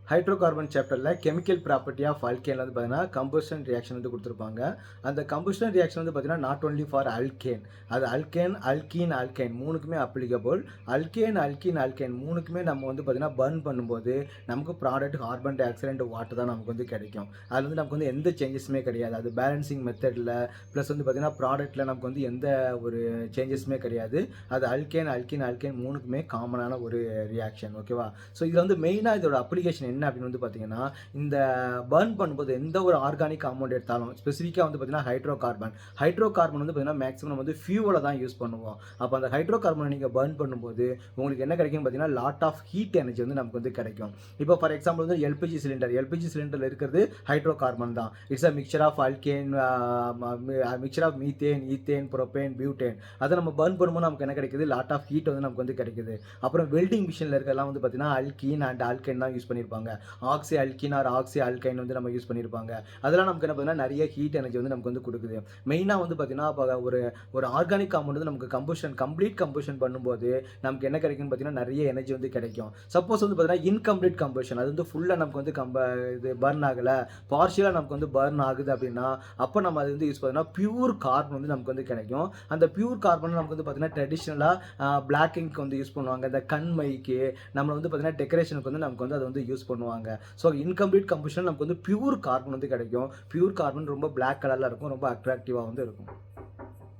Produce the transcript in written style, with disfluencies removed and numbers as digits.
Hydro carbon சாப்டரில் chemical property of alkane வந்து பார்த்தீங்கன்னா கம்பஷன் ரியாக்ஷன் வந்து கொடுத்துருப்பாங்க. அந்த கம்பஷன் ரியாக்ஷன் வந்து பார்த்தீங்கன்னா நாட் ஒன்லி ஃபார் அல்கேன், அது அல்கேன் அல்கீன் மூணுக்குமே அப்ளிகபிள். அல்கேன் மூணுக்குமே நம்ம வந்து பார்த்தீங்கன்னா பர்ன் பண்ணும்போது நமக்கு product carbon di oxide water தான் நமக்கு வந்து கிடைக்கும். அது வந்து நமக்கு வந்து எந்த சேஞ்சஸுமே கிடையாது. அது பேலன்சிங் மெத்தடில் ப்ளஸ் வந்து பார்த்தீங்கன்னா ப்ராடக்ட்டில் நமக்கு வந்து எந்த ஒரு சேஞ்சஸுமே கிடையாது. அது அல்கேன் மூணுக்குமே காமனான ஒரு ரியாக்ஷன். ஓகேவா? ஸோ இதில் வந்து மெயினாக இதோட அப்ளிகேஷன் என்ன அப்படின்னு வந்து பார்த்தீங்கன்னா, இந்த பர்ன் பண்ணும்போது எந்த ஒரு ஆர்கானிக் காம்பவுண்ட் எடுத்தாலும் ஸ்பெசிஃபிக்காக வந்து பார்த்தீங்கன்னா ஹைட்ரோ கார்பன் வந்து பார்த்தீங்கன்னா மேக்ஸிமம் நம்ம வந்து ஃபியூவலை தான் யூஸ் பண்ணுவோம். அப்போ அந்த ஹைட்ரோ கார்பனை நீங்கள் பர்ன் பண்ணும்போது உங்களுக்கு என்ன கிடைக்கும் பார்த்தீங்கன்னா லாட் ஆஃப் ஹீட் எனர்ஜி வந்து நமக்கு வந்து கிடைக்கும். இப்போ ஃபார் எக்ஸாம்பிள் வந்து எல்பிஜி சிலிண்டரில் இருக்கிறது ஹைட்ரோ கார்பன் தான். It's a mixture of alkane, mixture of methane, ethane, propane, butane. அதை நம்ம பர்ன் பண்ணும்போது நமக்கு என்ன கிடைக்குது, லாட் ஆஃப் ஹீட் வந்து நமக்கு வந்து கிடைக்குது. அப்புறம் வெல்டிங் மிஷினில் இருக்கிறதெல்லாம் வந்து பார்த்தீங்கன்னா அல்கீன் அண்ட் ஆல்கைன் தான் யூஸ் பண்ணியிருப்பாங்க. ஆக்சி அல்கின் ஆர் ஆக்சி அல்கைன் வந்து நம்ம யூஸ் பண்ணியிருப்பாங்க. அதெல்லாம் நமக்கு என்ன பார்த்தீங்கன்னா நிறைய ஹீட் எனர்ஜி வந்து நமக்கு வந்து கொடுக்குது. மெயினாக வந்து பார்த்தீங்கன்னா இப்போ ஒரு ஆர்கானிக் காம்பவுண்ட் வந்து நமக்கு கம்ப்ளீட் கம்பஷன் பண்ணும்போது நமக்கு என்ன கிடைக்கும்னு பார்த்தீங்கன்னா நிறைய எனர்ஜி வந்து கிடைக்கும். சப்போஸ் வந்து பார்த்தீங்கன்னா இன்கம்ப்ளீட் கம்பஷன், அது வந்து ஃபுல்லாக நமக்கு வந்து இது பர்ன் ஆகலை, பார்ஷியலாக நமக்கு வந்து பர்ன் ஆகுது அப்படின்னா அப்போ நம்ம அது வந்து யூஸ் பண்ணோம்னா பியூர் கார்பன் வந்து நமக்கு வந்து கிடைக்கும். அந்த பியூர் கார்பன் நமக்கு வந்து பார்த்தீங்கன்னா ட்ரெடிஷ்னலாக பிளாக் இங்க் வந்து யூஸ் பண்ணுவாங்க. இந்த கண்மைக்கு நம்ம வந்து பார்த்தீங்கன்னா டெக்கரேஷனுக்கு வந்து நமக்கு வந்து அதை வந்து யூஸ் பண்ணுவாங்க. ஸோ இன்கம்ப்ளீட் கம்பஷன் நமக்கு வந்து பியூர் கார்பன் வந்து கிடைக்கும். பியூர் கார்பன் ரொம்ப பிளாக் கலரில் இருக்கும், ரொம்ப அட்ராக்டிவாக வந்து இருக்கும்.